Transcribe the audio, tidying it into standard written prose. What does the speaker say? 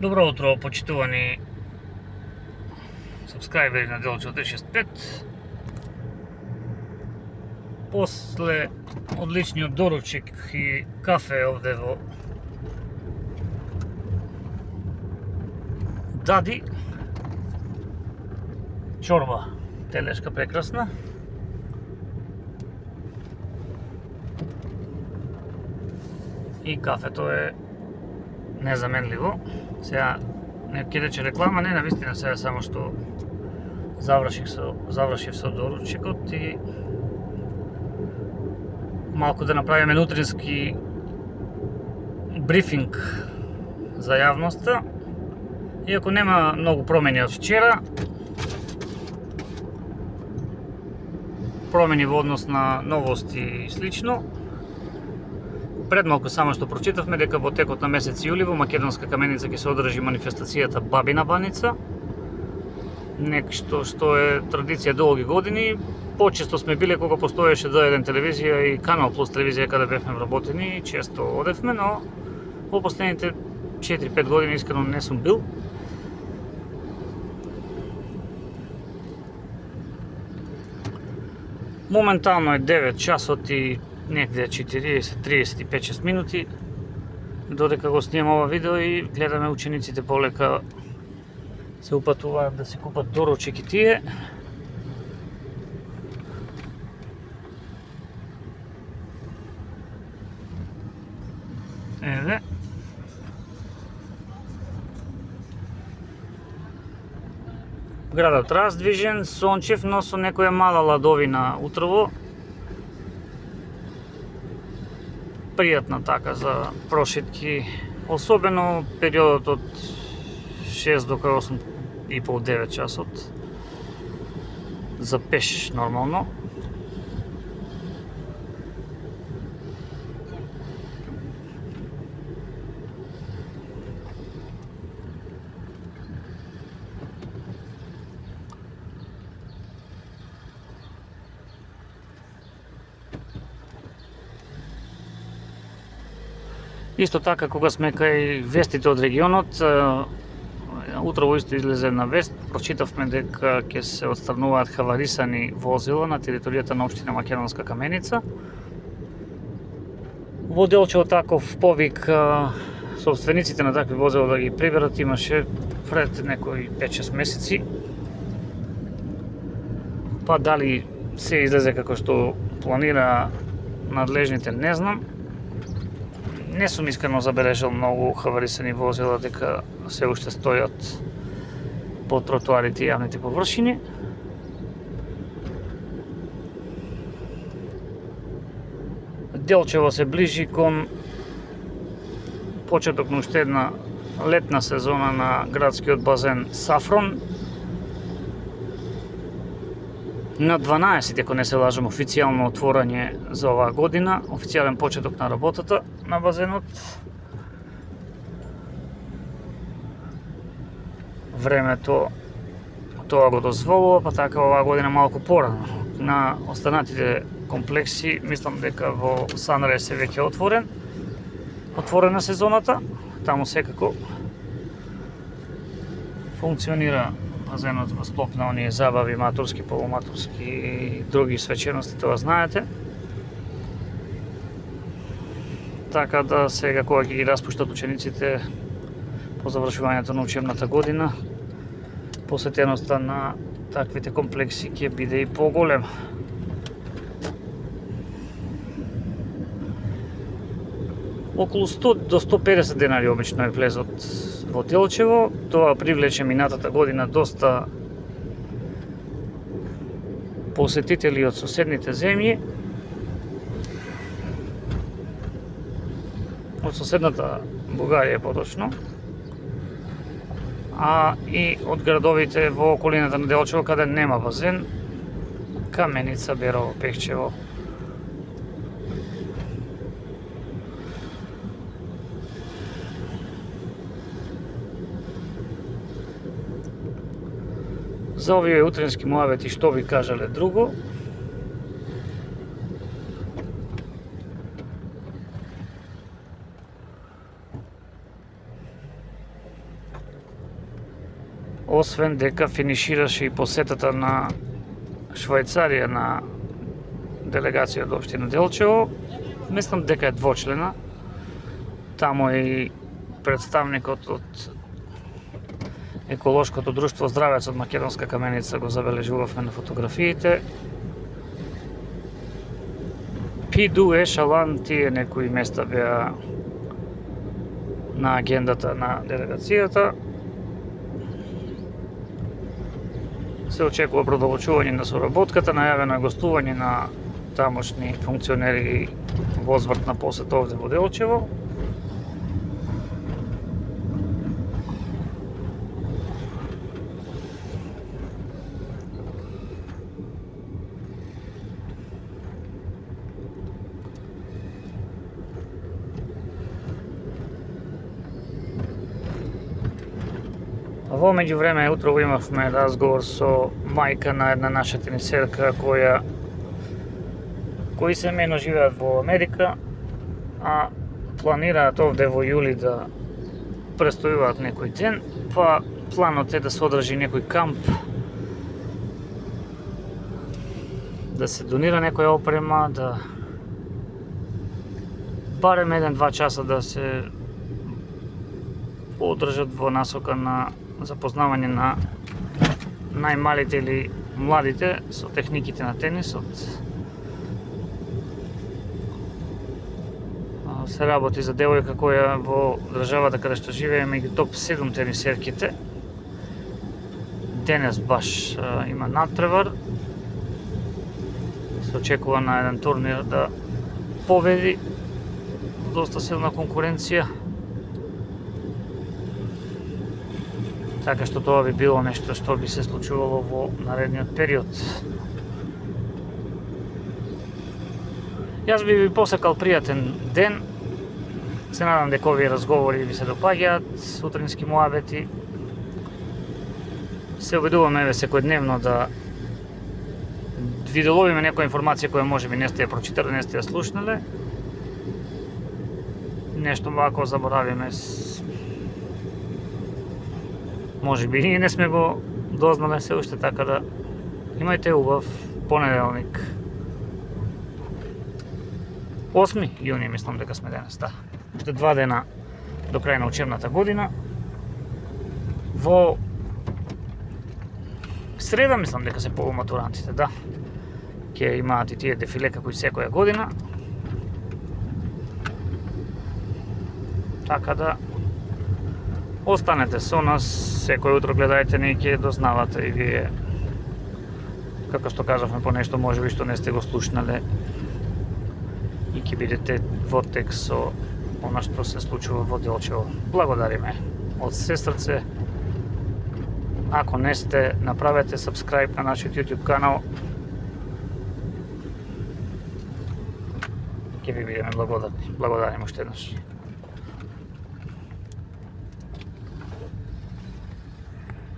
Добро утро, почитувани сабскрайбери на Делчо 365. После одличниот доручек и кафе овде во Дади, чорба телешка прекрасна. И кафето е незаменливо. Сега не ќе рече реклама, не, навистина сега само што завршив со доручекот и малку да направиме утрински брифинг за јавноста. Иако нема многу промени од вчера, промени во однос на новости и слично. Пред малку само што прочитавме дека во текот на месец јули во Македонска каменица ќе се одржи манифестацијата Бабина баница. Нешто што е традиција долги години. Почесто сме биле кога постоеше Д1 телевизија и Канал Плюс телевизија каде бевме вработени и често одевме, но во последните 4-5 години искрено не сум бил. Моментално е 9 часот и некаде 40-35-6 минути, додека го снимам ова видео и гледаме учениците полека се упатуваат да се купат доручек и тие. Еве. Градот раздвижен, сончев, но со некоја мала ладовина утрово. Пријатна така за прошетки, особено периодот од 6 до 8 и пол 9 часот. За пеш нормално. Исто така, кога сме кај вестите од регионот, утрово исто излезе една вест, прочитавме дека ќе се отстрануваат хаварисани возила на територијата на општина Македонска каменица. Во Делчево таков повик собствениците на такви возила да ги приберат имаше пред некои 5-6 месеци. Па дали се излезе како што планира надлежните, не знам. Не сум искрено забележал многу хаварисани возила дека се уште стојат по тротоарите и јавните површини. Делчево се ближи кон почеток на уште една летна сезона на градскиот базен Сафрон. На 12, ако не се лажам, официјално отворање за оваа година, официјален почеток на работата на базенот. Времето тоа го дозволува, па така оваа година малку порано. На останатите комплекси, мислам дека во Санрес е веќе отворена сезоната, таму секако функционира базенот во склоп на оние забави, матурски, полуматурски и други свечености, тоа знаете. Така да сега кога ќе ги распуштат учениците по завршувањето на учебната година, посетеноста на таквите комплекси ќе биде и поголема. Околу 100 до 150 денари обично е влезот во Делчево. Тоа привлече минатата година доста посетители од соседните земји. Од соседната Бугарија поточно. А и од градовите во околината на Делчево каде нема базен, Каменица, Берово, Пехчево. За овие утрински муавети што би кажале друго, освен дека финишираше и посетата на Швајцарија на делегација од општина Делчево. Мислам дека е двочлена. Тамо е и представникот од еколошкото друштво Здравец од Македонска каменица, го забележувавме на фотографиите. Пиду, Ешалан, тие некои места беа на агендата на делегацијата. Се очекува продолжување на соработката, најавено е гостување на тамошни функционери во возвртна посета овде во Делчево. Во меѓувреме утрово имавме разговор со мајка на една наша тенисерка кои семејно живеат во Америка, а планираат овде во јули да престојуваат некој ден, па планот е да се одржи некој камп, да се донира некоја опрема, да барем 1-2 часа да се одржат во насока на запознавање на најмалите или младите со техниките на тенисот. Се работи за девојка која во државата каде што живее меѓу топ 7 тенисерките. Денес баш има натпревар. Се очекува на еден турнир да победи. Доста силна конкуренција. Така што тоа би било нешто што би се случувало во наредниот период. Јас би ви посакал пријатен ден. Се надам дека овие разговори ви се допаѓаат, сутрински муабети. Се обидуваме секојдневно да ви доловиме некоја информација која можеби не сте ја прочитале, не сте ја слушнале. Нешто вако заборавиме, можеби и ние не сме го дознале се уште, така да имајте убав понеделник. 8 јуни мислам дека сме денес, да. Уште 2 дена до крај на учебната година. Во среда мислам дека се полуматурантите, да. Ќе имаат и тие дефиле како и секоја година. Така да останете со нас, секој утро гледајте, не ќе дознавате и вие, како што кажавме, по нешто можеби што не сте го слушнале и ќе бидете во тек со она што се случува во Делчево. Благодариме од се срце. Ако не сте, направете subscribe на нашиот YouTube канал. Ќе ви бидеме благодарни. Благодариме уште еднаш.